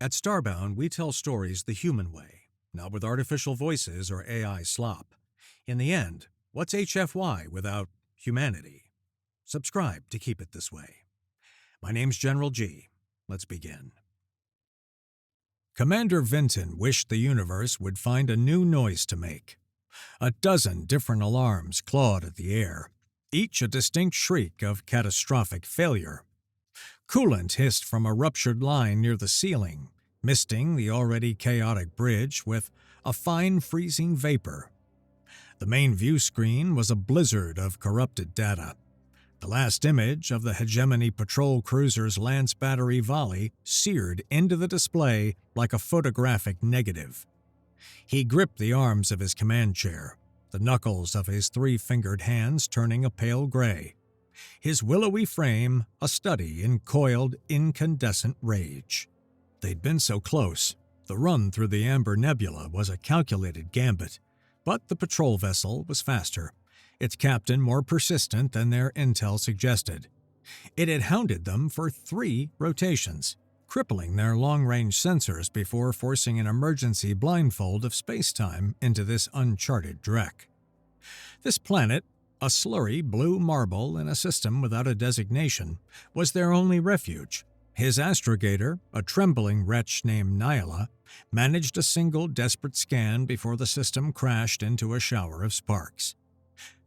At Starbound, we tell stories the human way, not with artificial voices or AI slop. In the end, what's HFY without humanity? Subscribe to keep it this way. My name's General G. Let's begin. Commander Vinton wished the universe would find a new noise to make. A dozen different alarms clawed at the air, each a distinct shriek of catastrophic failure. Coolant hissed from a ruptured line near the ceiling, misting the already chaotic bridge with a fine freezing vapor. The main view screen was a blizzard of corrupted data. The last image of the Hegemony patrol cruiser's Lance battery volley seared into the display like a photographic negative. He gripped the arms of his command chair, the knuckles of his three-fingered hands turning a pale gray. His willowy frame a study in coiled, incandescent rage. They'd been so close. The run through the Amber Nebula was a calculated gambit, but the patrol vessel was faster, its captain more persistent than their intel suggested. It had hounded them for 3 rotations, crippling their long-range sensors before forcing an emergency blindfold of space-time into this uncharted dreck. This planet, a slurry blue marble in a system without a designation, was their only refuge. His astrogator, a trembling wretch named Nyla, managed a single desperate scan before the system crashed into a shower of sparks.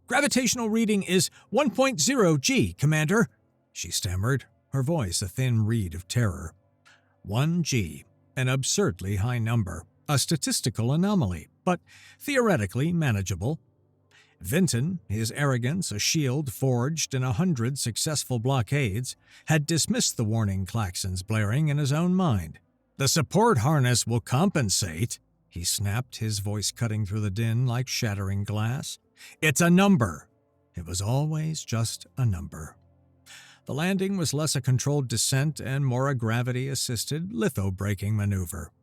"Gravitational reading is 1.0 G, Commander," she stammered, her voice a thin reed of terror. 1 G, an absurdly high number, a statistical anomaly, but theoretically manageable. Vinton, his arrogance a shield forged in 100 successful blockades, had dismissed the warning klaxons blaring in his own mind. "The support harness will compensate," he snapped, his voice cutting through the din like shattering glass. "It's a number." It was always just a number. The landing was less a controlled descent and more a gravity-assisted litho-braking maneuver.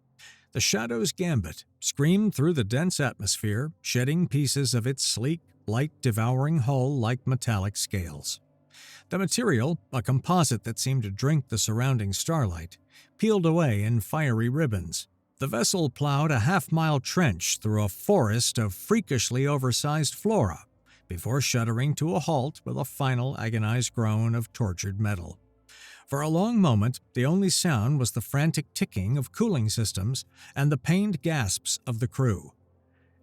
The Shadow's gambit screamed through the dense atmosphere, shedding pieces of its sleek, light-devouring hull like metallic scales. The material, a composite that seemed to drink the surrounding starlight, peeled away in fiery ribbons. The vessel plowed a half-mile trench through a forest of freakishly oversized flora before shuddering to a halt with a final agonized groan of tortured metal. For a long moment, the only sound was the frantic ticking of cooling systems and the pained gasps of the crew.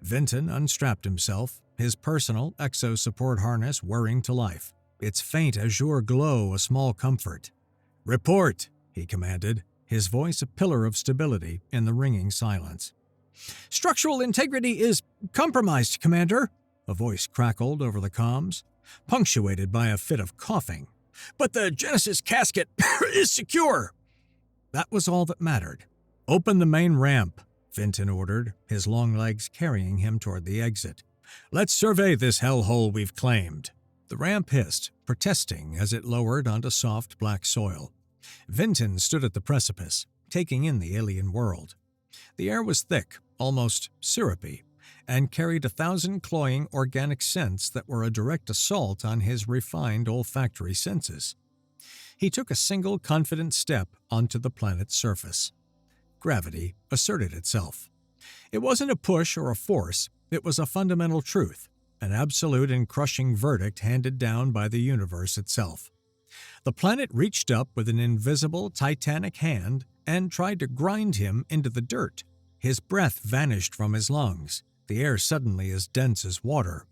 Vinton unstrapped himself, his personal exo-support harness whirring to life, its faint azure glow a small comfort. "Report," he commanded, his voice a pillar of stability in the ringing silence. "Structural integrity is compromised, Commander," a voice crackled over the comms, punctuated by a fit of coughing. "But the Genesis casket is secure." That was all that mattered. "Open the main ramp," Vinton ordered, his long legs carrying him toward the exit. "Let's survey this hellhole we've claimed." The ramp hissed, protesting as it lowered onto soft black soil. Vinton stood at the precipice, taking in the alien world. The air was thick, almost syrupy, and carried 1,000 cloying organic scents that were a direct assault on his refined olfactory senses. He took a single confident step onto the planet's surface. Gravity asserted itself. It wasn't a push or a force, it was a fundamental truth, an absolute and crushing verdict handed down by the universe itself. The planet reached up with an invisible, titanic hand and tried to grind him into the dirt. His breath vanished from his lungs, the air suddenly as dense as water.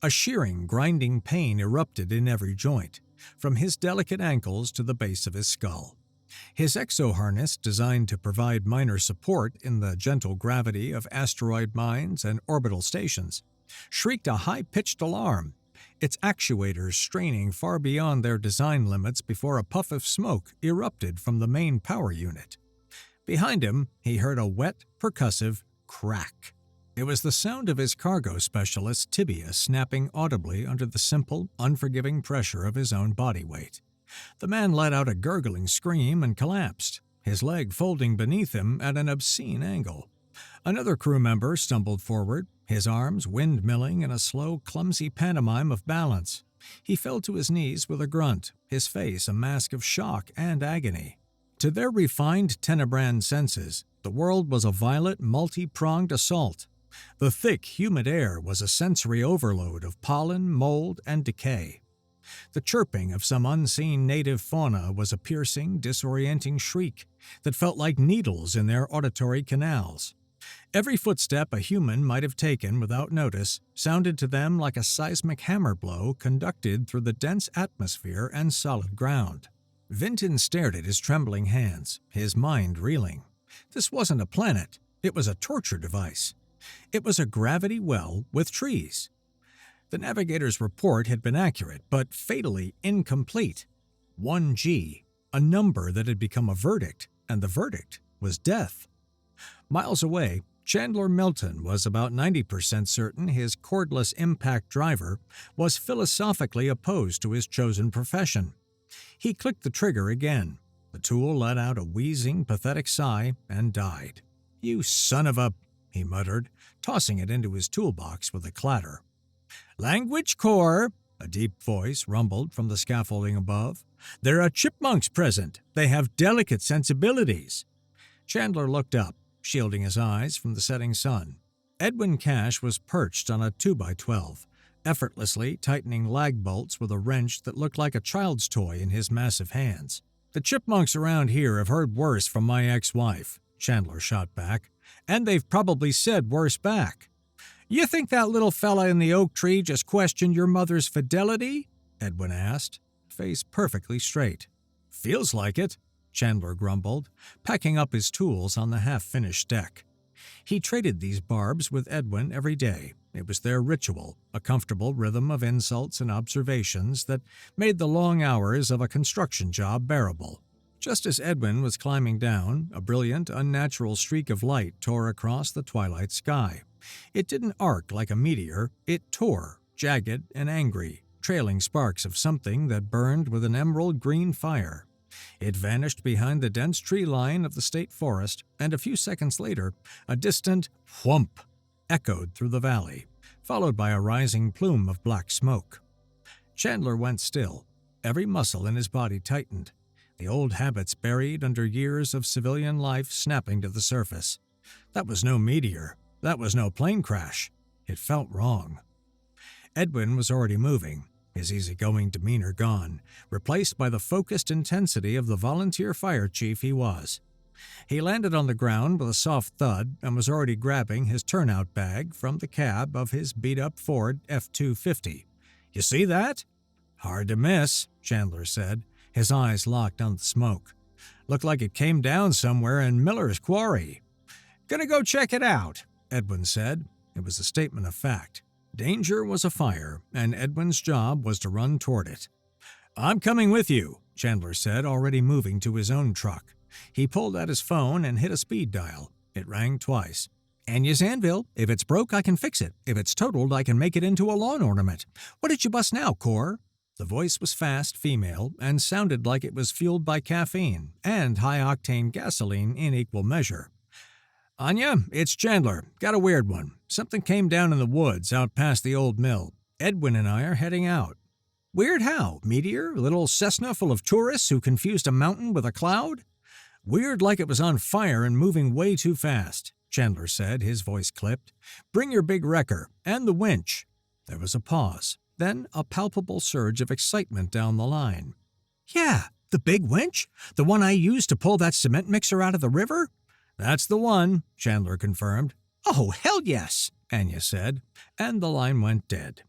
A shearing, grinding pain erupted in every joint, from his delicate ankles to the base of his skull. His exo-harness, designed to provide minor support in the gentle gravity of asteroid mines and orbital stations, shrieked a high-pitched alarm, its actuators straining far beyond their design limits before a puff of smoke erupted from the main power unit. Behind him, he heard a wet, percussive crack. It was the sound of his cargo specialist's tibia snapping audibly under the simple, unforgiving pressure of his own body weight. The man let out a gurgling scream and collapsed, his leg folding beneath him at an obscene angle. Another crew member stumbled forward, his arms windmilling in a slow, clumsy pantomime of balance. He fell to his knees with a grunt, his face a mask of shock and agony. To their refined tenebrand senses, the world was a violet, multi-pronged assault. The thick, humid air was a sensory overload of pollen, mold, and decay. The chirping of some unseen native fauna was a piercing, disorienting shriek that felt like needles in their auditory canals. Every footstep a human might have taken without notice sounded to them like a seismic hammer blow conducted through the dense atmosphere and solid ground. Vinton stared at his trembling hands, his mind reeling. This wasn't a planet, it was a torture device. It was a gravity well with trees. The navigator's report had been accurate, but fatally incomplete. 1G, a number that had become a verdict, and the verdict was death. Miles away, Chandler Milton was about 90% certain his cordless impact driver was philosophically opposed to his chosen profession. He clicked the trigger again. The tool let out a wheezing, pathetic sigh and died. "You son of a," he muttered, tossing it into his toolbox with a clatter. "Language core," a deep voice rumbled from the scaffolding above. "There are chipmunks present. They have delicate sensibilities." Chandler looked up, shielding his eyes from the setting sun. Edwin Cash was perched on a 2x12, effortlessly tightening lag bolts with a wrench that looked like a child's toy in his massive hands. "The chipmunks around here have heard worse from my ex-wife," Chandler shot back, "and they've probably said worse back." "You think that little fella in the oak tree just questioned your mother's fidelity?" Edwin asked, face perfectly straight. "Feels like it," Chandler grumbled, packing up his tools on the half-finished deck. He traded these barbs with Edwin every day. It was their ritual, a comfortable rhythm of insults and observations that made the long hours of a construction job bearable. Just as Edwin was climbing down, a brilliant, unnatural streak of light tore across the twilight sky. It didn't arc like a meteor, it tore, jagged and angry, trailing sparks of something that burned with an emerald green fire. It vanished behind the dense tree line of the state forest, and a few seconds later, a distant whump echoed through the valley, followed by a rising plume of black smoke. Chandler went still. Every muscle in his body tightened, the old habits buried under years of civilian life snapping to the surface. That was no meteor. That was no plane crash. It felt wrong. Edwin was already moving, his easygoing demeanor gone, replaced by the focused intensity of the volunteer fire chief he was. He landed on the ground with a soft thud and was already grabbing his turnout bag from the cab of his beat-up Ford F-250. "You see that?" "Hard to miss," Chandler said, his eyes locked on the smoke. "Looked like it came down somewhere in Miller's quarry." "Gonna go check it out," Edwin said. It was a statement of fact. Danger was afire, and Edwin's job was to run toward it. "I'm coming with you," Chandler said, already moving to his own truck. He pulled out his phone and hit a speed dial. It rang twice. "Anya's anvil. If it's broke, I can fix it. If it's totaled, I can make it into a lawn ornament. What did you bust now, Cor?" The voice was fast, female, and sounded like it was fueled by caffeine and high-octane gasoline in equal measure. "Anya, it's Chandler. Got a weird one. Something came down in the woods out past the old mill. Edwin and I are heading out." "Weird how? Meteor? A little Cessna full of tourists who confused a mountain with a cloud?" "Weird like it was on fire and moving way too fast," Chandler said, his voice clipped. "Bring your big wrecker, and the winch." There was a pause, then a palpable surge of excitement down the line. "Yeah, the big winch? The one I used to pull that cement mixer out of the river?" "That's the one," Chandler confirmed. "Oh, hell yes," Anya said, and the line went dead.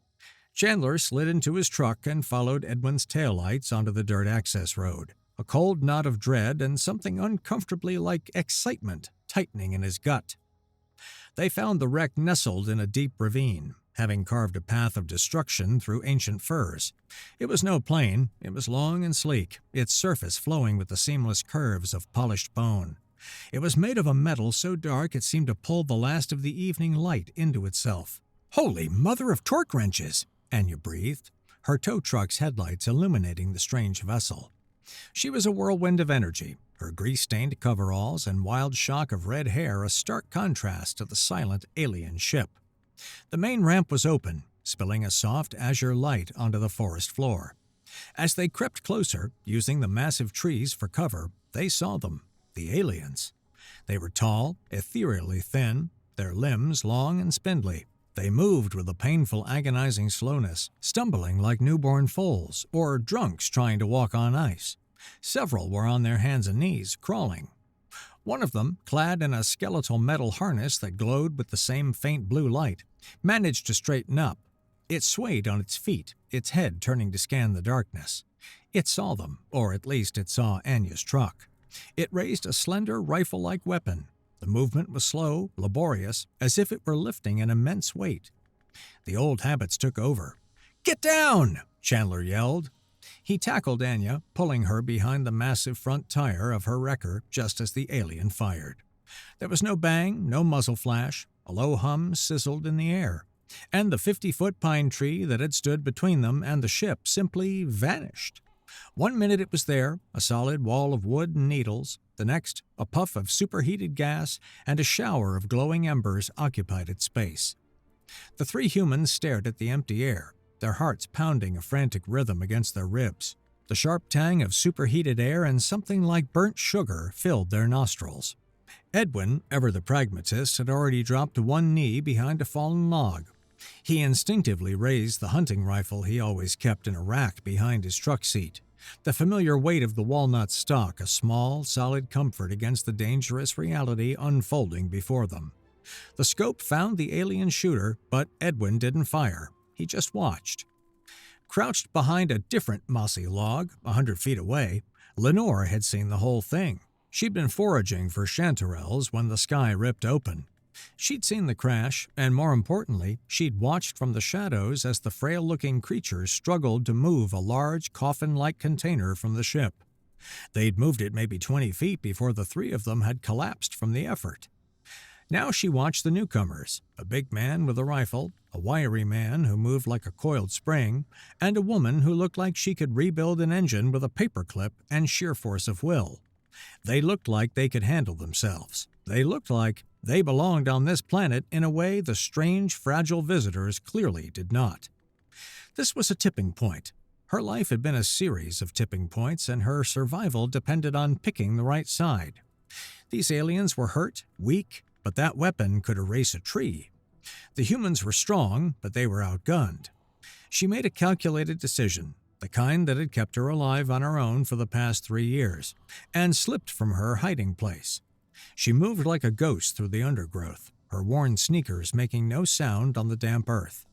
Chandler slid into his truck and followed Edwin's taillights onto the dirt access road, a cold knot of dread and something uncomfortably like excitement tightening in his gut. They found the wreck nestled in a deep ravine, having carved a path of destruction through ancient firs. It was no plane, it was long and sleek, its surface flowing with the seamless curves of polished bone. It was made of a metal so dark it seemed to pull the last of the evening light into itself. "Holy mother of torque wrenches!" Anya breathed, her tow truck's headlights illuminating the strange vessel. She was a whirlwind of energy, her grease-stained coveralls and wild shock of red hair a stark contrast to the silent alien ship. The main ramp was open, spilling a soft azure light onto the forest floor. As they crept closer, using the massive trees for cover, they saw them, the aliens. They were tall, ethereally thin, their limbs long and spindly. They moved with a painful, agonizing slowness, stumbling like newborn foals or drunks trying to walk on ice. Several were on their hands and knees, crawling. One of them, clad in a skeletal metal harness that glowed with the same faint blue light, managed to straighten up. It swayed on its feet, its head turning to scan the darkness. It saw them, or at least it saw Anya's truck. It raised a slender, rifle-like weapon. The movement was slow, laborious, as if it were lifting an immense weight. The old habits took over. "Get down!" Chandler yelled. He tackled Anya, pulling her behind the massive front tire of her wrecker just as the alien fired. There was no bang, no muzzle flash. A low hum sizzled in the air, and the 50-foot pine tree that had stood between them and the ship simply vanished. 1 minute it was there, a solid wall of wood and needles. The next, a puff of superheated gas and a shower of glowing embers occupied its space. The three humans stared at the empty air, their hearts pounding a frantic rhythm against their ribs. The sharp tang of superheated air and something like burnt sugar filled their nostrils. Edwin, ever the pragmatist, had already dropped to one knee behind a fallen log. He instinctively raised the hunting rifle he always kept in a rack behind his truck seat. The familiar weight of the walnut stock, a small, solid comfort against the dangerous reality unfolding before them. The scope found the alien shooter, but Edwin didn't fire. He just watched. Crouched behind a different mossy log, 100 feet away, Lenore had seen the whole thing. She'd been foraging for chanterelles when the sky ripped open. She'd seen the crash, and more importantly, she'd watched from the shadows as the frail-looking creatures struggled to move a large, coffin-like container from the ship. They'd moved it maybe 20 feet before the three of them had collapsed from the effort. Now she watched the newcomers, a big man with a rifle, a wiry man who moved like a coiled spring, and a woman who looked like she could rebuild an engine with a paperclip and sheer force of will. They looked like they could handle themselves. They looked like they belonged on this planet in a way the strange, fragile visitors clearly did not. This was a tipping point. Her life had been a series of tipping points, and her survival depended on picking the right side. These aliens were hurt, weak, but that weapon could erase a tree. The humans were strong, but they were outgunned. She made a calculated decision, the kind that had kept her alive on her own for the past 3 years, and slipped from her hiding place. She moved like a ghost through the undergrowth, her worn sneakers making no sound on the damp earth.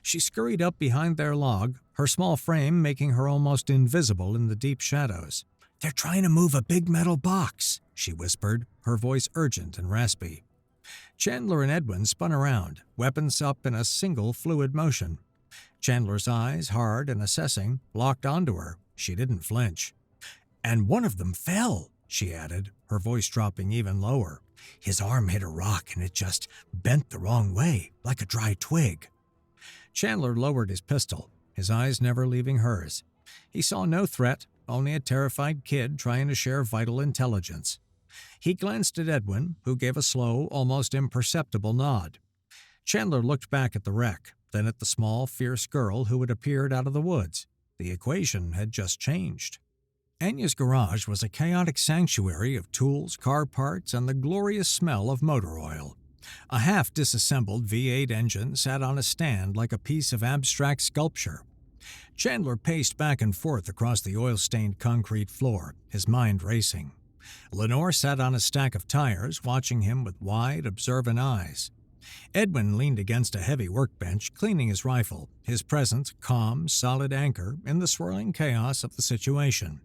She scurried up behind their log, her small frame making her almost invisible in the deep shadows. "They're trying to move a big metal box," she whispered, her voice urgent and raspy. Chandler and Edwin spun around, weapons up in a single fluid motion. Chandler's eyes, hard and assessing, locked onto her. She didn't flinch. "And one of them fell," she added, her voice dropping even lower. "His arm hit a rock and it just bent the wrong way, like a dry twig." Chandler lowered his pistol, his eyes never leaving hers. He saw no threat, only a terrified kid trying to share vital intelligence. He glanced at Edwin, who gave a slow, almost imperceptible nod. Chandler looked back at the wreck, then at the small, fierce girl who had appeared out of the woods. The equation had just changed. Anya's garage was a chaotic sanctuary of tools, car parts, and the glorious smell of motor oil. A half-disassembled V8 engine sat on a stand like a piece of abstract sculpture. Chandler paced back and forth across the oil-stained concrete floor, his mind racing. Lenore sat on a stack of tires, watching him with wide, observant eyes. Edwin leaned against a heavy workbench, cleaning his rifle, his presence calm, solid anchor in the swirling chaos of the situation.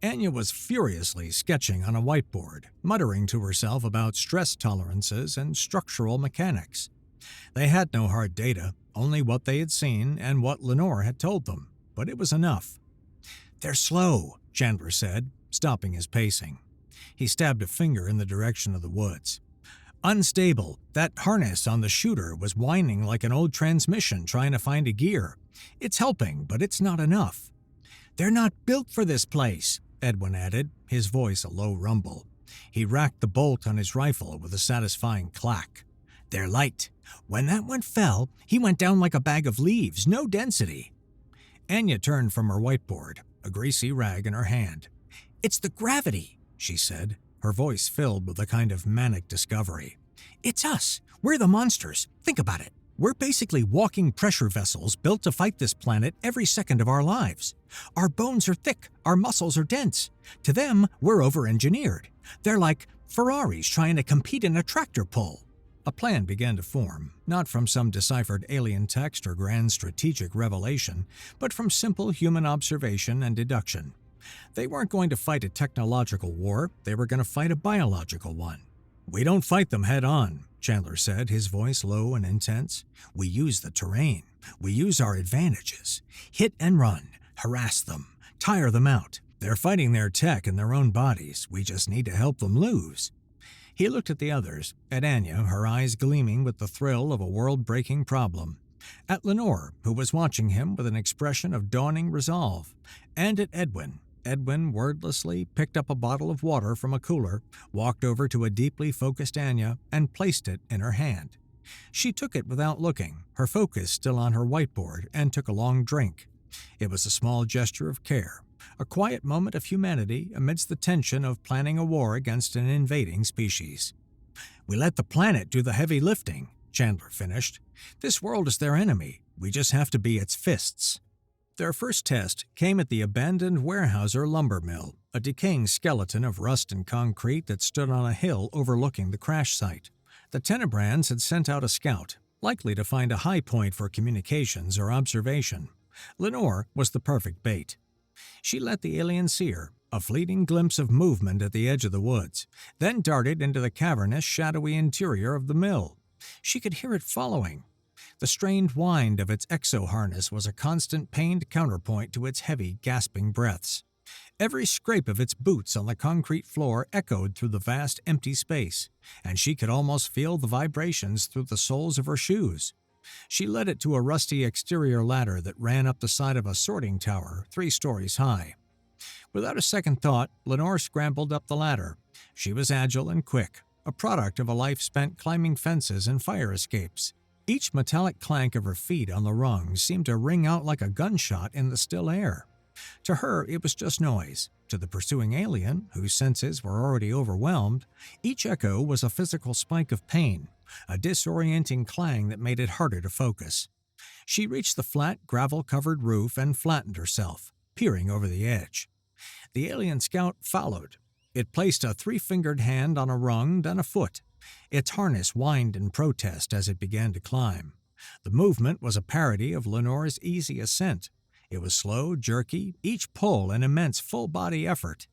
Anya was furiously sketching on a whiteboard, muttering to herself about stress tolerances and structural mechanics. They had no hard data, only what they had seen and what Lenore had told them, but it was enough. "They're slow," Chandler said, stopping his pacing. He stabbed a finger in the direction of the woods. "Unstable. That harness on the shooter was whining like an old transmission trying to find a gear. It's helping, but it's not enough." "They're not built for this place," Edwin added, his voice a low rumble. He racked the bolt on his rifle with a satisfying clack. "They're light. When that one fell, he went down like a bag of leaves, no density." Anya turned from her whiteboard, a greasy rag in her hand. "It's the gravity," she said, her voice filled with a kind of manic discovery. "It's us. We're the monsters. Think about it. We're basically walking pressure vessels built to fight this planet every second of our lives. Our bones are thick, our muscles are dense. To them, we're over-engineered. They're like Ferraris trying to compete in a tractor pull." A plan began to form, not from some deciphered alien text or grand strategic revelation, but from simple human observation and deduction. They weren't going to fight a technological war, they were going to fight a biological one. "We don't fight them head-on," Chandler said, his voice low and intense. "We use the terrain. We use our advantages. Hit and run. Harass them. Tire them out. They're fighting their tech in their own bodies. We just need to help them lose." He looked at the others, at Anya, her eyes gleaming with the thrill of a world-breaking problem, at Lenore, who was watching him with an expression of dawning resolve, and at Edwin. Edwin wordlessly picked up a bottle of water from a cooler, walked over to a deeply focused Anya, and placed it in her hand. She took it without looking, her focus still on her whiteboard, and took a long drink. It was a small gesture of care, a quiet moment of humanity amidst the tension of planning a war against an invading species. "We let the planet do the heavy lifting," Chandler finished. "This world is their enemy. We just have to be its fists." Their first test came at the abandoned Weyerhaeuser lumber mill, a decaying skeleton of rust and concrete that stood on a hill overlooking the crash site. The Tenebrands had sent out a scout, likely to find a high point for communications or observation. Lenore was the perfect bait. She let the alien see her, a fleeting glimpse of movement at the edge of the woods, then darted into the cavernous, shadowy interior of the mill. She could hear it following. The strained wind of its exo-harness was a constant pained counterpoint to its heavy, gasping breaths. Every scrape of its boots on the concrete floor echoed through the vast, empty space, and she could almost feel the vibrations through the soles of her shoes. She led it to a rusty exterior ladder that ran up the side of a sorting tower 3 stories high. Without a second thought, Lenore scrambled up the ladder. She was agile and quick, a product of a life spent climbing fences and fire escapes. Each metallic clank of her feet on the rungs seemed to ring out like a gunshot in the still air. To her, it was just noise. To the pursuing alien, whose senses were already overwhelmed, each echo was a physical spike of pain, a disorienting clang that made it harder to focus. She reached the flat, gravel-covered roof and flattened herself, peering over the edge. The alien scout followed. It placed a 3-fingered hand on a rung, then a foot. Its harness whined in protest as it began to climb. The movement was a parody of Lenore's easy ascent. It was slow, jerky, each pull an immense full-body effort.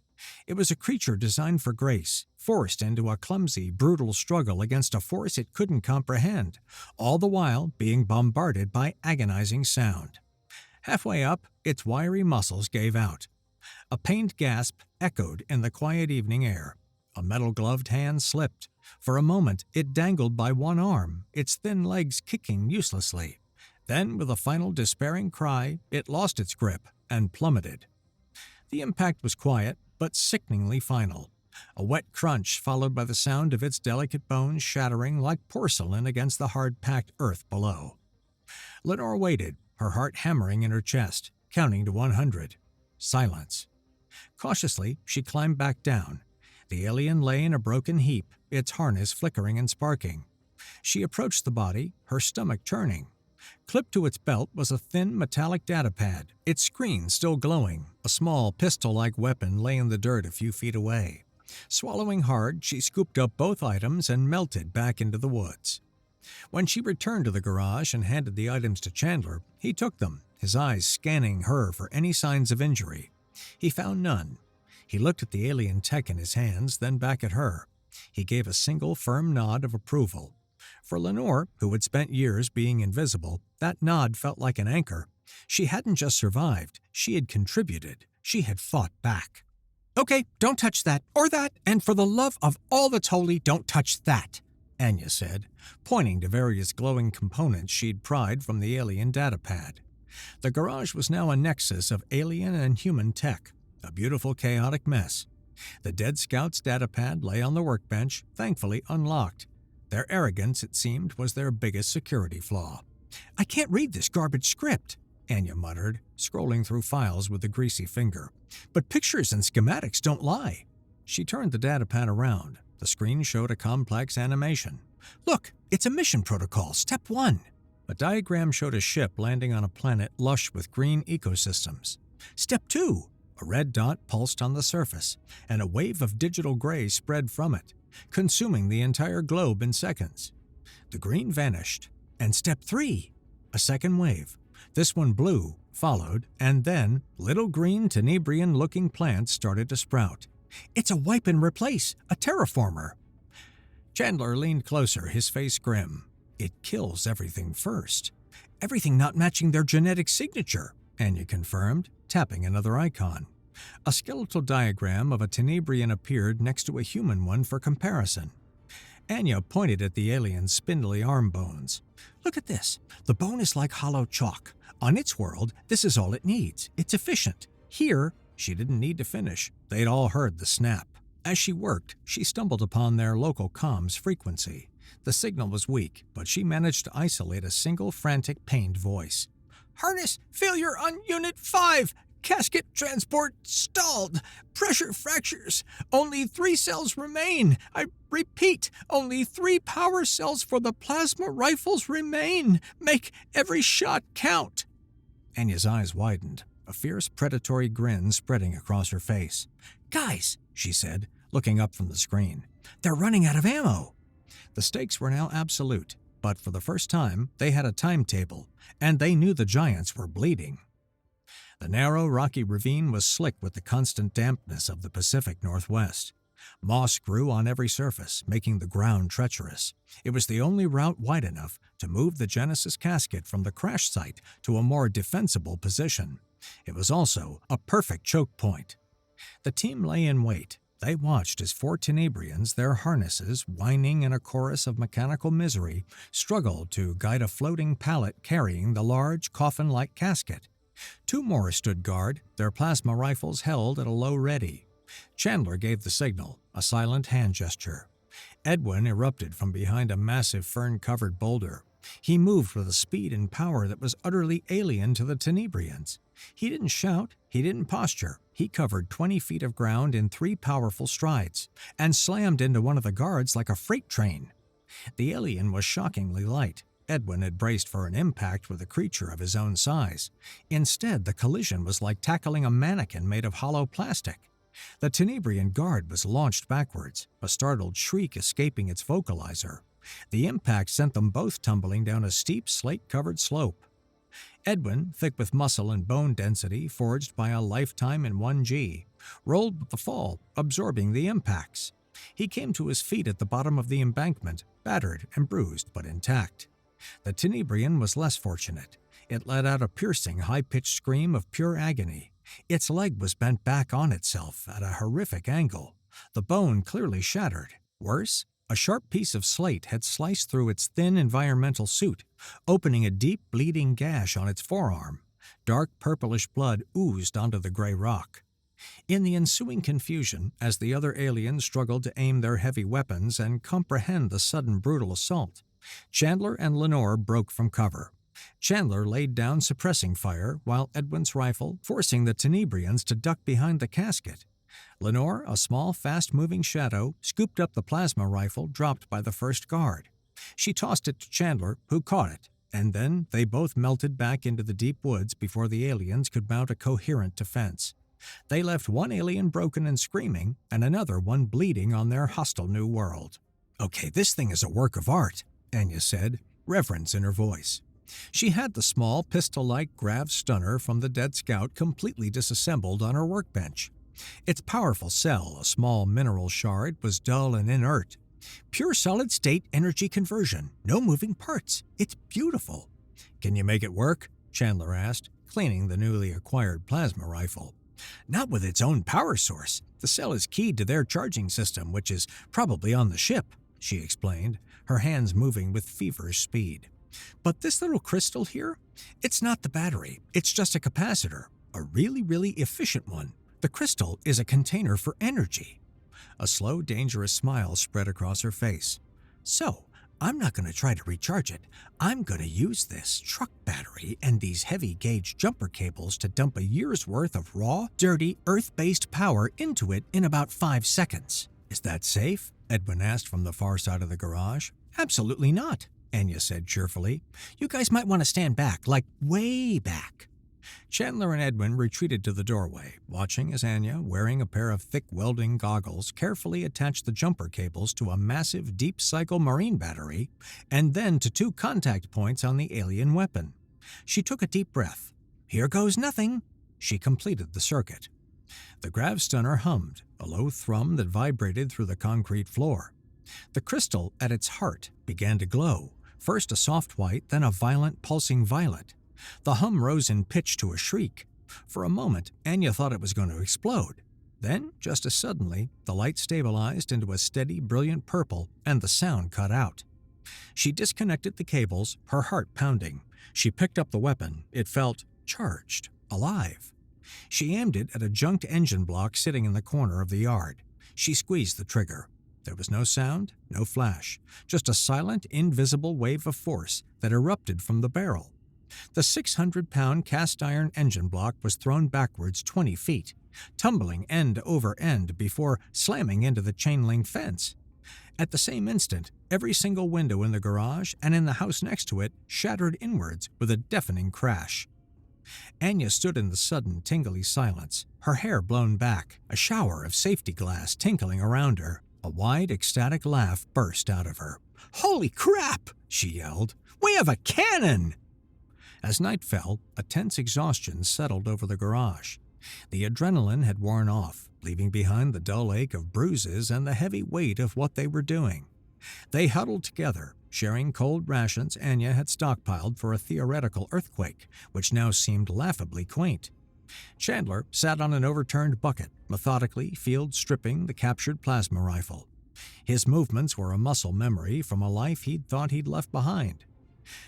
It was a creature designed for grace, forced into a clumsy, brutal struggle against a force it couldn't comprehend, all the while being bombarded by agonizing sound. Halfway up, its wiry muscles gave out. A pained gasp echoed in the quiet evening air. A metal-gloved hand slipped. For a moment, it dangled by one arm, its thin legs kicking uselessly. Then, with a final despairing cry, it lost its grip and plummeted. The impact was quiet, but sickeningly final. A wet crunch followed by the sound of its delicate bones shattering like porcelain against the hard-packed earth below. Lenore waited, her heart hammering in her chest, counting to 100. Silence. Cautiously, she climbed back down. The alien lay in a broken heap, its harness flickering and sparking. She approached the body, her stomach churning. Clipped to its belt was a thin metallic datapad, its screen still glowing. A small pistol-like weapon lay in the dirt a few feet away. Swallowing hard, she scooped up both items and melted back into the woods. When she returned to the garage and handed the items to Chandler, he took them, his eyes scanning her for any signs of injury. He found none. He looked at the alien tech in his hands, then back at her. He gave a single firm nod of approval. For Lenore, who had spent years being invisible, that nod felt like an anchor. She hadn't just survived, she had contributed. She had fought back. "Okay, don't touch that, or that, and for the love of all that's holy, don't touch that," Anya said, pointing to various glowing components she'd pried from the alien datapad. The garage was now a nexus of alien and human tech, a beautiful chaotic mess. The dead scout's datapad lay on the workbench, thankfully unlocked. Their arrogance, it seemed, was their biggest security flaw. "I can't read this garbage script." Anya muttered, scrolling through files with a greasy finger. "But pictures and schematics don't lie." She turned the datapad around. The screen showed a complex animation. "Look, it's a mission protocol, Step 1. A diagram showed a ship landing on a planet lush with green ecosystems. Step 2. A red dot pulsed on the surface, and a wave of digital gray spread from it, consuming the entire globe in seconds. The green vanished. And Step 3. A second wave. This one blue, followed, and then little green tenebrian-looking plants started to sprout. "It's a wipe and replace, a terraformer." Chandler leaned closer, his face grim. "It kills everything first." "Everything not matching their genetic signature," Anya confirmed, tapping another icon. A skeletal diagram of a tenebrian appeared next to a human one for comparison. Anya pointed at the alien's spindly arm bones. "Look at this. The bone is like hollow chalk. On its world, this is all it needs. It's efficient. Here," she didn't need to finish. They'd all heard the snap. As she worked, she stumbled upon their local comms frequency. The signal was weak, but she managed to isolate a single frantic, pained voice. "Harness failure on Unit 5! Casket transport stalled! Pressure fractures! Only 3 cells remain! I repeat, only 3 power cells for the plasma rifles remain! Make every shot count!" Anya's eyes widened, a fierce predatory grin spreading across her face. "Guys," she said, looking up from the screen, "they're running out of ammo." The stakes were now absolute, but for the first time they had a timetable, and they knew the giants were bleeding. The narrow, rocky ravine was slick with the constant dampness of the Pacific Northwest. Moss grew on every surface, making the ground treacherous. It was the only route wide enough to move the Genesis casket from the crash site to a more defensible position. It was also a perfect choke point. The team lay in wait. They watched as 4 tenebrians, their harnesses whining in a chorus of mechanical misery, struggled to guide a floating pallet carrying the large, coffin-like casket. 2 more stood guard, their plasma rifles held at a low ready. Chandler gave the signal, a silent hand gesture. Edwin erupted from behind a massive fern-covered boulder. He moved with a speed and power that was utterly alien to the tenebrians. He didn't shout, he didn't posture. He covered 20 feet of ground in 3 powerful strides, and slammed into one of the guards like a freight train. The alien was shockingly light. Edwin had braced for an impact with a creature of his own size. Instead, the collision was like tackling a mannequin made of hollow plastic. The tenebrian guard was launched backwards, a startled shriek escaping its vocalizer. The impact sent them both tumbling down a steep, slate-covered slope. Edwin, thick with muscle and bone density forged by a lifetime in 1G, rolled with the fall, absorbing the impacts. He came to his feet at the bottom of the embankment, battered and bruised but intact. The tenebrian was less fortunate. It let out a piercing, high-pitched scream of pure agony. Its leg was bent back on itself at a horrific angle, the bone clearly shattered. Worse, a sharp piece of slate had sliced through its thin environmental suit, opening a deep, bleeding gash on its forearm. Dark purplish blood oozed onto the gray rock. In the ensuing confusion, as the other aliens struggled to aim their heavy weapons and comprehend the sudden brutal assault, Chandler and Lenore broke from cover. Chandler laid down suppressing fire, while Edwin's rifle, forcing the tenebrians to duck behind the casket. Lenore, a small, fast-moving shadow, scooped up the plasma rifle dropped by the first guard. She tossed it to Chandler, who caught it, and then they both melted back into the deep woods before the aliens could mount a coherent defense. They left one alien broken and screaming, and another one bleeding on their hostile new world. "Okay, this thing is a work of art," Anya said, reverence in her voice. She had the small, pistol-like grav stunner from the dead scout completely disassembled on her workbench. Its powerful cell, a small mineral shard, was dull and inert. "Pure solid-state energy conversion, no moving parts. It's beautiful." "Can you make it work?" Chandler asked, cleaning the newly acquired plasma rifle. "Not with its own power source. The cell is keyed to their charging system, which is probably on the ship," she explained, her hands moving with feverish speed. "But this little crystal here? It's not the battery. It's just a capacitor. A really efficient one. The crystal is a container for energy." A slow, dangerous smile spread across her face. "So, I'm not going to try to recharge it. I'm going to use this truck battery and these heavy-gauge jumper cables to dump a year's worth of raw, dirty, Earth-based power into it in about 5 seconds. Is that safe? Edwin asked from the far side of the garage. Absolutely not, Anya said cheerfully. You guys might want to stand back, like way back. Chandler and Edwin retreated to the doorway, watching as Anya, wearing a pair of thick welding goggles, carefully attached the jumper cables to a massive deep-cycle marine battery and then to 2 contact points on the alien weapon. She took a deep breath. Here goes nothing. She completed the circuit. The grav stunner hummed, a low thrum that vibrated through the concrete floor. The crystal at its heart began to glow, first a soft white, then a violent, pulsing violet. The hum rose in pitch to a shriek. For a moment, Anya thought it was going to explode. Then, just as suddenly, the light stabilized into a steady, brilliant purple, and the sound cut out. She disconnected the cables, her heart pounding. She picked up the weapon. It felt charged, alive. She aimed it at a junked engine block sitting in the corner of the yard. She squeezed the trigger. There was no sound, no flash, just a silent, invisible wave of force that erupted from the barrel. The 600-pound cast-iron engine block was thrown backwards 20 feet, tumbling end over end before slamming into the chain-link fence. At the same instant, every single window in the garage and in the house next to it shattered inwards with a deafening crash. Anya stood in the sudden, tingly silence, her hair blown back, a shower of safety glass tinkling around her. A wide, ecstatic laugh burst out of her. "Holy crap!" she yelled. "We have a cannon!" As night fell, a tense exhaustion settled over the garage. The adrenaline had worn off, leaving behind the dull ache of bruises and the heavy weight of what they were doing. They huddled together, sharing cold rations Anya had stockpiled for a theoretical earthquake, which now seemed laughably quaint. Chandler sat on an overturned bucket, methodically field-stripping the captured plasma rifle. His movements were a muscle memory from a life he'd thought he'd left behind.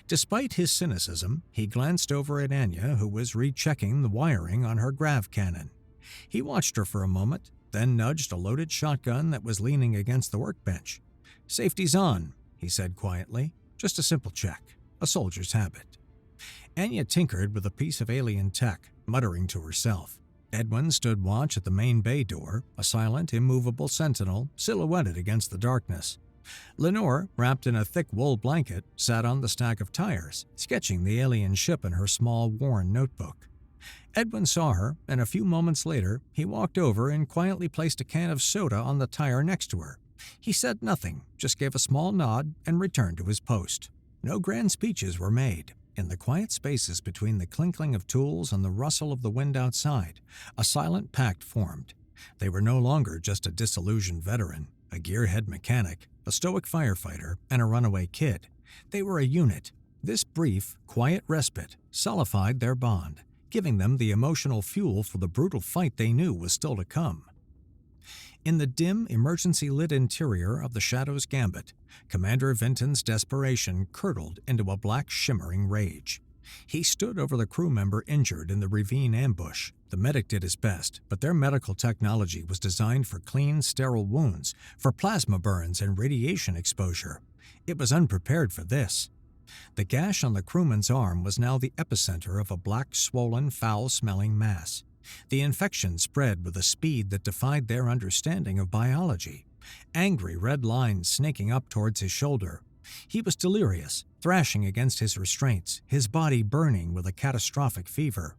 Despite his cynicism, he glanced over at Anya, who was rechecking the wiring on her grav cannon. He watched her for a moment, then nudged a loaded shotgun that was leaning against the workbench. "Safety's on," he said quietly. "Just a simple check. A soldier's habit." Anya tinkered with a piece of alien tech, muttering to herself. Edwin stood watch at the main bay door, a silent, immovable sentinel silhouetted against the darkness. Lenore, wrapped in a thick wool blanket, sat on the stack of tires, sketching the alien ship in her small, worn notebook. Edwin saw her, and a few moments later, he walked over and quietly placed a can of soda on the tire next to her. He said nothing, just gave a small nod and returned to his post. No grand speeches were made. In the quiet spaces between the clinkling of tools and the rustle of the wind outside, a silent pact formed. They were no longer just a disillusioned veteran, a gearhead mechanic, a stoic firefighter, and a runaway kid. They were a unit. This brief, quiet respite solidified their bond, giving them the emotional fuel for the brutal fight they knew was still to come. In the dim, emergency-lit interior of the Shadow's Gambit, Commander Vinton's desperation curdled into a black, shimmering rage. He stood over the crew member injured in the ravine ambush. The medic did his best, but their medical technology was designed for clean, sterile wounds, for plasma burns and radiation exposure. It was unprepared for this. The gash on the crewman's arm was now the epicenter of a black, swollen, foul-smelling mass. The infection spread with a speed that defied their understanding of biology. Angry red lines snaking up towards his shoulder. He was delirious, thrashing against his restraints, his body burning with a catastrophic fever.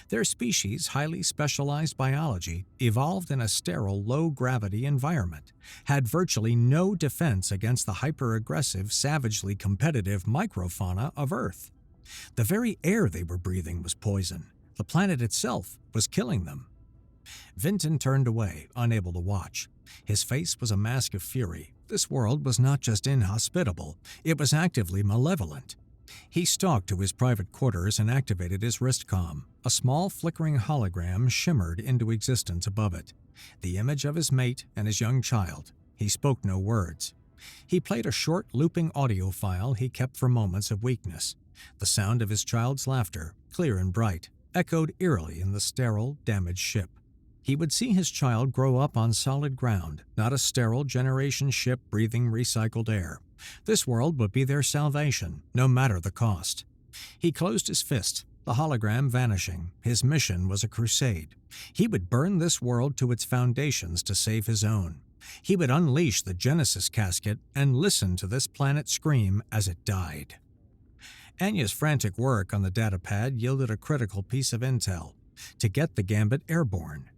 Their species' highly specialized biology, evolved in a sterile, low-gravity environment, had virtually no defense against the hyper-aggressive, savagely competitive microfauna of Earth. The very air they were breathing was poison. The planet itself was killing them. Vinton turned away, unable to watch. His face was a mask of fury. This world was not just inhospitable, it was actively malevolent. He stalked to his private quarters and activated his wristcom. A small flickering hologram shimmered into existence above it. The image of his mate and his young child. He spoke no words. He played a short, looping audio file he kept for moments of weakness. The sound of his child's laughter, clear and bright, echoed eerily in the sterile, damaged ship. He would see his child grow up on solid ground, not a sterile generation ship breathing recycled air. This world would be their salvation, no matter the cost. He closed his fist, the hologram vanishing. His mission was a crusade. He would burn this world to its foundations to save his own. He would unleash the Genesis casket and listen to this planet scream as it died. Anya's frantic work on the datapad yielded a critical piece of intel: to get the Gambit airborne.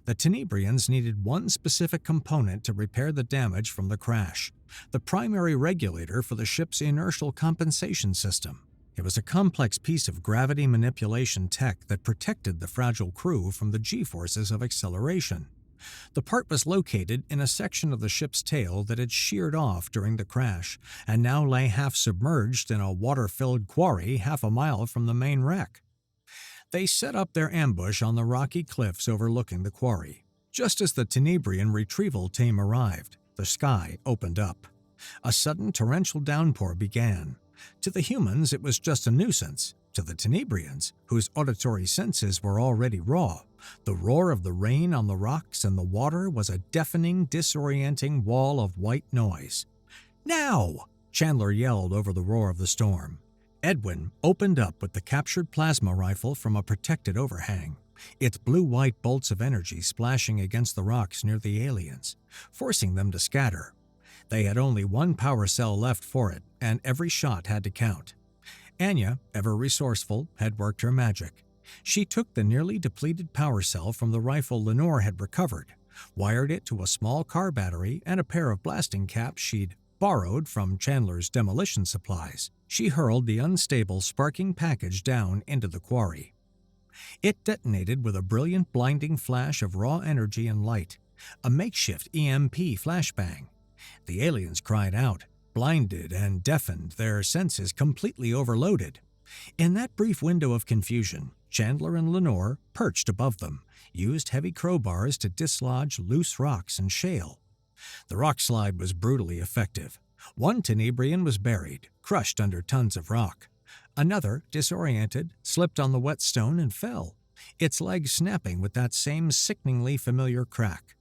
The Tenebrians needed one specific component to repair the damage from the crash, the primary regulator for the ship's inertial compensation system. It was a complex piece of gravity manipulation tech that protected the fragile crew from the G-forces of acceleration. The part was located in a section of the ship's tail that had sheared off during the crash and now lay half submerged in a water-filled quarry half a mile from the main wreck. They set up their ambush on the rocky cliffs overlooking the quarry. Just as the Tenebrian retrieval team arrived, the sky opened up. A sudden torrential downpour began. To the humans, it was just a nuisance. To the Tenebrians, whose auditory senses were already raw, the roar of the rain on the rocks and the water was a deafening, disorienting wall of white noise. "Now!" Chandler yelled over the roar of the storm. Edwin opened up with the captured plasma rifle from a protected overhang, its blue-white bolts of energy splashing against the rocks near the aliens, forcing them to scatter. They had only one power cell left for it, and every shot had to count. Anya, ever resourceful, had worked her magic. She took the nearly depleted power cell from the rifle Lenore had recovered, wired it to a small car battery and a pair of blasting caps she'd borrowed from Chandler's demolition supplies. She hurled the unstable, sparking package down into the quarry. It detonated with a brilliant, blinding flash of raw energy and light, a makeshift EMP flashbang. The aliens cried out, blinded and deafened, their senses completely overloaded. In that brief window of confusion, Chandler and Lenore, perched above them, used heavy crowbars to dislodge loose rocks and shale. The rock slide was brutally effective. One Tenebrian was buried, crushed under tons of rock. Another, disoriented, slipped on the wet stone and fell, its legs snapping with that same sickeningly familiar crack.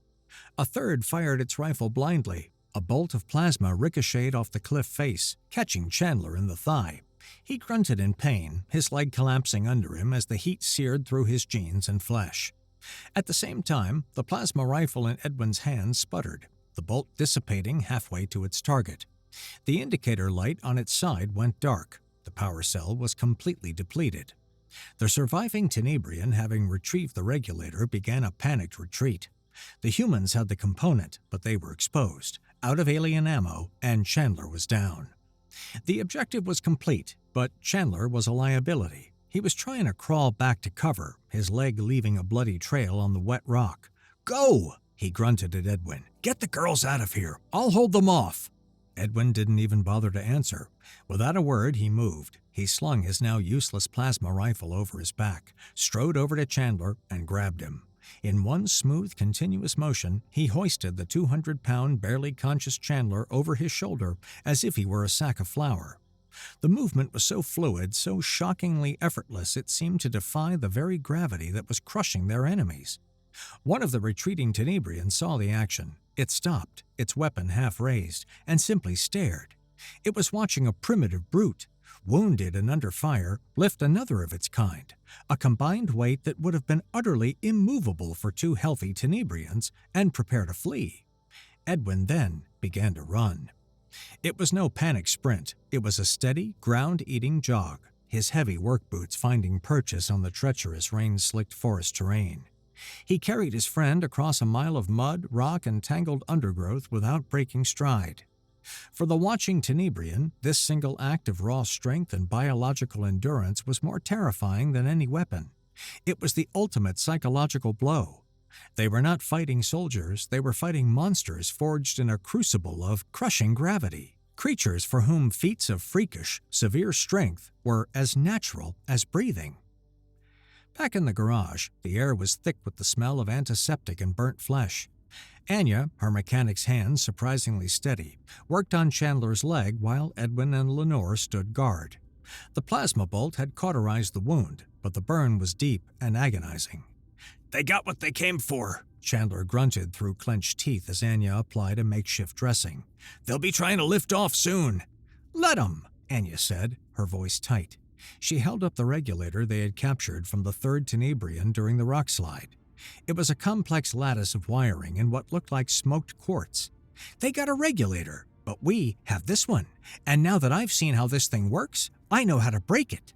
A third fired its rifle blindly. A bolt of plasma ricocheted off the cliff face, catching Chandler in the thigh. He grunted in pain, his leg collapsing under him as the heat seared through his jeans and flesh. At the same time, the plasma rifle in Edwin's hand sputtered, the bolt dissipating halfway to its target. The indicator light on its side went dark. The power cell was completely depleted. The surviving Tenebrian, having retrieved the regulator, began a panicked retreat. The humans had the component, but they were exposed, out of alien ammo, and Chandler was down. The objective was complete, but Chandler was a liability. He was trying to crawl back to cover, his leg leaving a bloody trail on the wet rock. "Go!" he grunted at Edwin. "Get the girls out of here. I'll hold them off." Edwin didn't even bother to answer. Without a word, he moved. He slung his now useless plasma rifle over his back, strode over to Chandler, and grabbed him. In one smooth, continuous motion, he hoisted the 200-pound, barely conscious Chandler over his shoulder as if he were a sack of flour. The movement was so fluid, so shockingly effortless, it seemed to defy the very gravity that was crushing their enemies. One of the retreating Tenebrians saw the action. It stopped, its weapon half raised, and simply stared. It was watching a primitive brute, wounded and under fire, lift another of its kind, a combined weight that would have been utterly immovable for two healthy Tenebrians, and prepare to flee. Edwin then began to run. It was no panic sprint. It was a steady, ground-eating jog, his heavy work boots finding purchase on the treacherous, rain-slicked forest terrain. He carried his friend across a mile of mud, rock, and tangled undergrowth without breaking stride. For the watching Tenebrian, this single act of raw strength and biological endurance was more terrifying than any weapon. It was the ultimate psychological blow. They were not fighting soldiers, they were fighting monsters forged in a crucible of crushing gravity, creatures for whom feats of freakish, severe strength were as natural as breathing. Back in the garage, the air was thick with the smell of antiseptic and burnt flesh. Anya, her mechanic's hands surprisingly steady, worked on Chandler's leg while Edwin and Lenore stood guard. The plasma bolt had cauterized the wound, but the burn was deep and agonizing. They got what they came for, Chandler grunted through clenched teeth as Anya applied a makeshift dressing. They'll be trying to lift off soon. Let 'em, Anya said, her voice tight. She held up the regulator they had captured from the third Tenebrian during the rock slide. It was a complex lattice of wiring in what looked like smoked quartz. They got a regulator, but we have this one, and now that I've seen how this thing works, I know how to break it.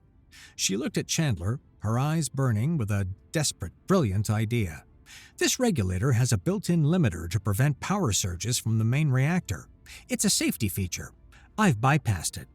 She looked at Chandler, her eyes burning with a desperate, brilliant idea. This regulator has a built-in limiter to prevent power surges from the main reactor. It's a safety feature. I've bypassed it.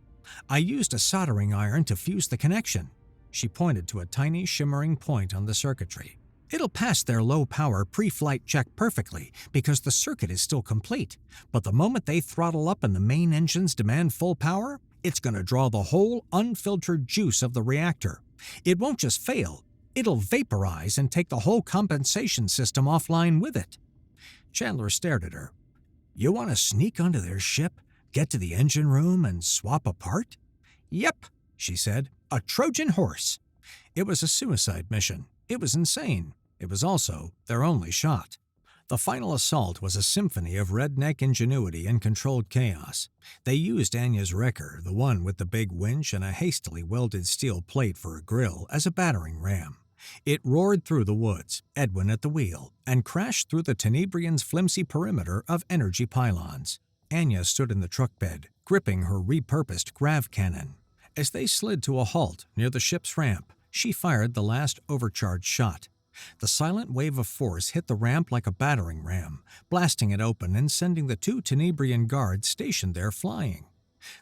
I used a soldering iron to fuse the connection. She pointed to a tiny, shimmering point on the circuitry. It'll pass their low-power pre-flight check perfectly because the circuit is still complete, but the moment they throttle up and the main engines demand full power, it's going to draw the whole unfiltered juice of the reactor. It won't just fail, it'll vaporize and take the whole compensation system offline with it. Chandler stared at her. You want to sneak onto their ship, get to the engine room, and swap a part? Yep, she said. A Trojan horse. It was a suicide mission. It was insane. It was also their only shot. The final assault was a symphony of redneck ingenuity and controlled chaos. They used Anya's wrecker, the one with the big winch and a hastily welded steel plate for a grill, as a battering ram. It roared through the woods, Edwin at the wheel, and crashed through the Tenebrian's flimsy perimeter of energy pylons. Anya stood in the truck bed, gripping her repurposed grav cannon. As they slid to a halt near the ship's ramp, she fired the last overcharged shot. The silent wave of force hit the ramp like a battering ram, blasting it open and sending the two Tenebrian guards stationed there flying.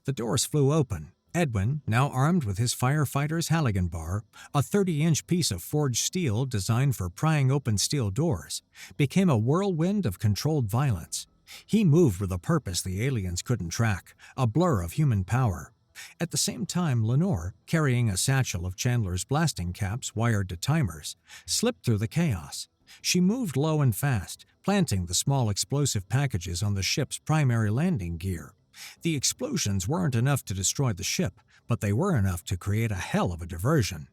The doors flew open. Edwin, now armed with his firefighter's Halligan bar, a 30-inch piece of forged steel designed for prying open steel doors, became a whirlwind of controlled violence. He moved with a purpose the aliens couldn't track, a blur of human power. At the same time, Lenore, carrying a satchel of Chandler's blasting caps wired to timers, slipped through the chaos. She moved low and fast, planting the small explosive packages on the ship's primary landing gear. The explosions weren't enough to destroy the ship, but they were enough to create a hell of a diversion.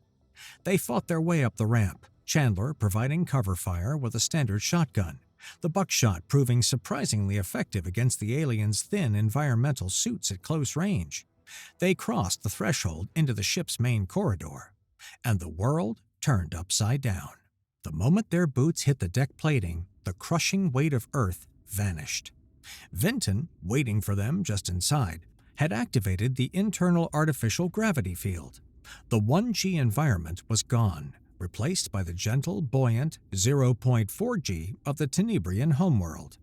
They fought their way up the ramp, Chandler providing cover fire with a standard shotgun, the buckshot proving surprisingly effective against the aliens' thin environmental suits at close range. They crossed the threshold into the ship's main corridor, and the world turned upside down. The moment their boots hit the deck plating, the crushing weight of Earth vanished. Vinton, waiting for them just inside, had activated the internal artificial gravity field. The 1G environment was gone, replaced by the gentle, buoyant 0.4G of the Tenebrian homeworld.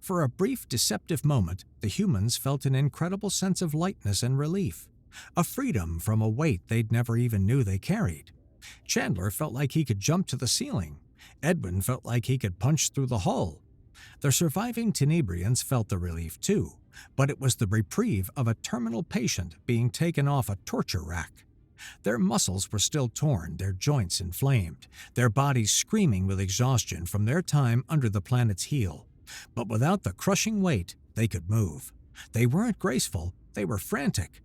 For a brief, deceptive moment, the humans felt an incredible sense of lightness and relief, a freedom from a weight they'd never even knew they carried. Chandler felt like he could jump to the ceiling. Edwin felt like he could punch through the hull. The surviving Tenebrians felt the relief too, but it was the reprieve of a terminal patient being taken off a torture rack. Their muscles were still torn, their joints inflamed, their bodies screaming with exhaustion from their time under the planet's heel. But without the crushing weight, they could move. They weren't graceful, they were frantic.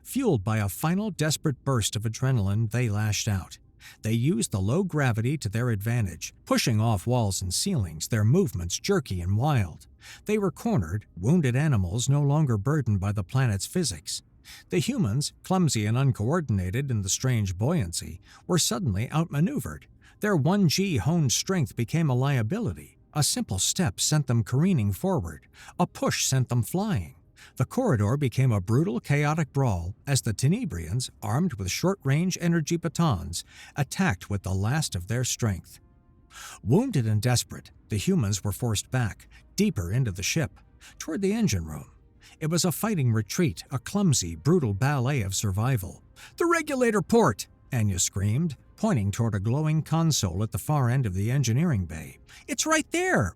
Fueled by a final desperate burst of adrenaline, they lashed out. They used the low gravity to their advantage, pushing off walls and ceilings, their movements jerky and wild. They were cornered, wounded animals no longer burdened by the planet's physics. The humans, clumsy and uncoordinated in the strange buoyancy, were suddenly outmaneuvered. Their 1G honed strength became a liability. A simple step sent them careening forward. A push sent them flying. The corridor became a brutal, chaotic brawl as the Tenebrians, armed with short-range energy batons, attacked with the last of their strength. Wounded and desperate, the humans were forced back, deeper into the ship, toward the engine room. It was a fighting retreat, a clumsy, brutal ballet of survival. "The regulator port!" Anya screamed, pointing toward a glowing console at the far end of the engineering bay. "It's right there!"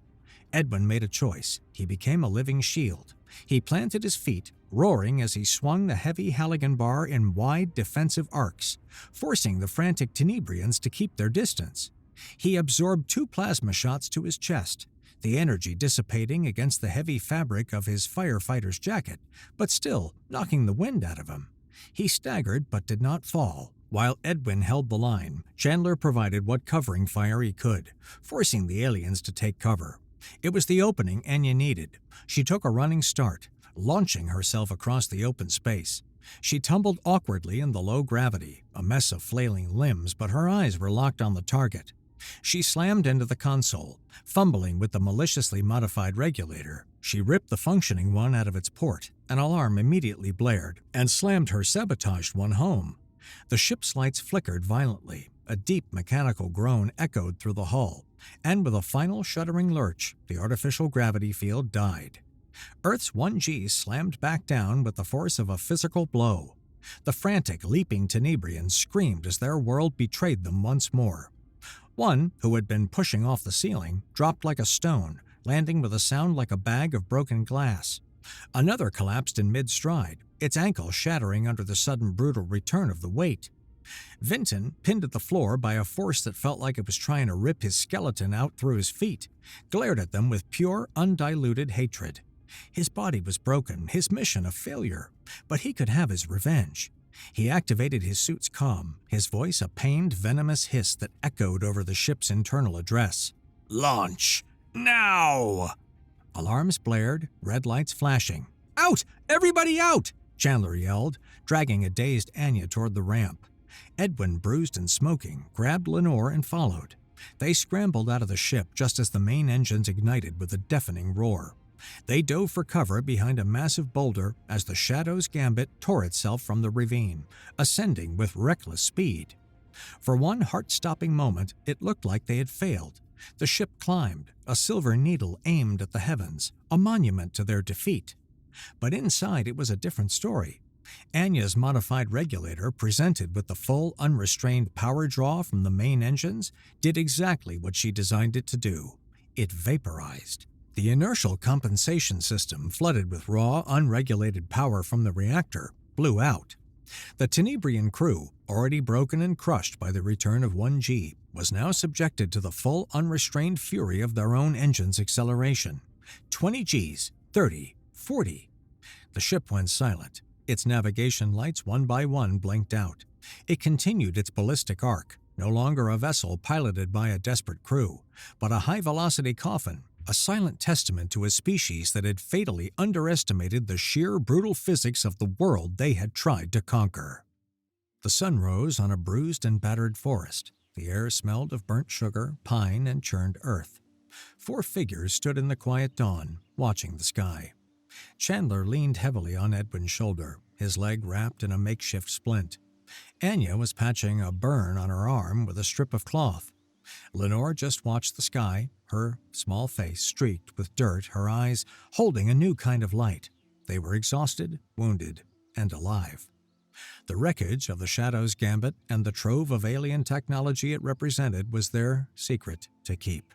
Edwin made a choice. He became a living shield. He planted his feet, roaring as he swung the heavy Halligan bar in wide defensive arcs, forcing the frantic Tenebrians to keep their distance. He absorbed 2 plasma shots to his chest, the energy dissipating against the heavy fabric of his firefighter's jacket, but still knocking the wind out of him. He staggered but did not fall, While Edwin held the line, Chandler provided what covering fire he could, forcing the aliens to take cover. It was the opening Anya needed. She took a running start, launching herself across the open space. She tumbled awkwardly in the low gravity, a mess of flailing limbs, but her eyes were locked on the target. She slammed into the console, fumbling with the maliciously modified regulator. She ripped the functioning one out of its port. An alarm immediately blared, and slammed her sabotaged one home. The ship's lights flickered violently. A deep mechanical groan echoed through the hull, and with a final shuddering lurch, the artificial gravity field died. Earth's 1G slammed back down with the force of a physical blow. The frantic, leaping Tenebrians screamed as their world betrayed them once more. One, who had been pushing off the ceiling, dropped like a stone, landing with a sound like a bag of broken glass. Another collapsed in mid-stride, its ankle shattering under the sudden brutal return of the weight. Vinton, pinned at the floor by a force that felt like it was trying to rip his skeleton out through his feet, glared at them with pure, undiluted hatred. His body was broken, his mission a failure, but he could have his revenge. He activated his suit's comm, his voice a pained, venomous hiss that echoed over the ship's internal address. "Launch! Now!" Alarms blared, red lights flashing. "Out! Everybody out!" Chandler yelled, dragging a dazed Anya toward the ramp. Edwin, bruised and smoking, grabbed Lenore and followed. They scrambled out of the ship just as the main engines ignited with a deafening roar. They dove for cover behind a massive boulder as the Shadow's gambit tore itself from the ravine, ascending with reckless speed. For one heart-stopping moment, it looked like they had failed. The ship climbed, a silver needle aimed at the heavens, a monument to their defeat. But inside it was a different story. Anya's modified regulator, presented with the full, unrestrained power draw from the main engines, did exactly what she designed it to do. It vaporized. The inertial compensation system, flooded with raw, unregulated power from the reactor, blew out. The Tenebrian crew, already broken and crushed by the return of 1G, was now subjected to the full, unrestrained fury of their own engine's acceleration. 20 Gs, 30, 40. The ship went silent. Its navigation lights one by one blinked out. It continued its ballistic arc, no longer a vessel piloted by a desperate crew, but a high-velocity coffin, a silent testament to a species that had fatally underestimated the sheer brutal physics of the world they had tried to conquer. The sun rose on a bruised and battered forest. The air smelled of burnt sugar, pine, and churned earth. 4 figures stood in the quiet dawn, watching the sky. Chandler leaned heavily on Edwin's shoulder, his leg wrapped in a makeshift splint. Anya was patching a burn on her arm with a strip of cloth. Lenore just watched the sky, her small face streaked with dirt, her eyes holding a new kind of light. They were exhausted, wounded, and alive. The wreckage of the Shadow's gambit and the trove of alien technology it represented was their secret to keep.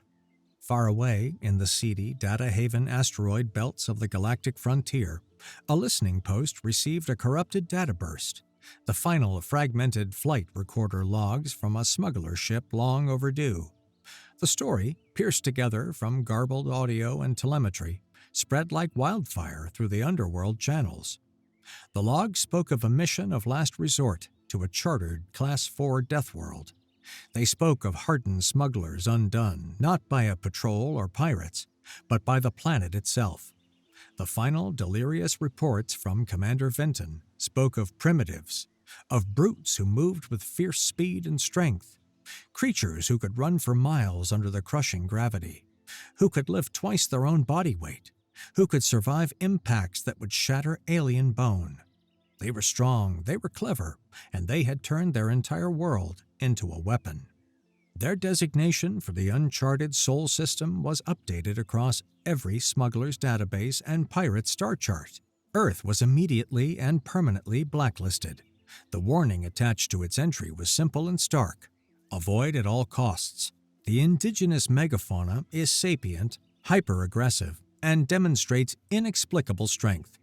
Far away, in the seedy, data-haven asteroid belts of the galactic frontier, a listening post received a corrupted data burst, the final fragmented flight recorder logs from a smuggler ship long overdue. The story, pierced together from garbled audio and telemetry, spread like wildfire through the underworld channels. The logs spoke of a mission of last resort to a chartered Class 4 death world. They spoke of hardened smugglers undone, not by a patrol or pirates, but by the planet itself. The final delirious reports from Commander Vinton spoke of primitives, of brutes who moved with fierce speed and strength, creatures who could run for miles under the crushing gravity, who could lift twice their own body weight, who could survive impacts that would shatter alien bone. They were strong, they were clever, and they had turned their entire world into a weapon. Their designation for the uncharted Sol system was updated across every smuggler's database and pirate star chart. Earth was immediately and permanently blacklisted. The warning attached to its entry was simple and stark. Avoid at all costs. The indigenous megafauna is sapient, hyper-aggressive, and demonstrates inexplicable strength.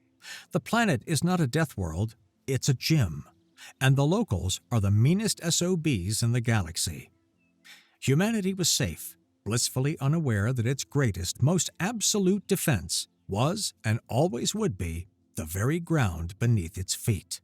The planet is not a death world, it's a gym, and the locals are the meanest SOBs in the galaxy. Humanity was safe, blissfully unaware that its greatest, most absolute defense was, and always would be, the very ground beneath its feet.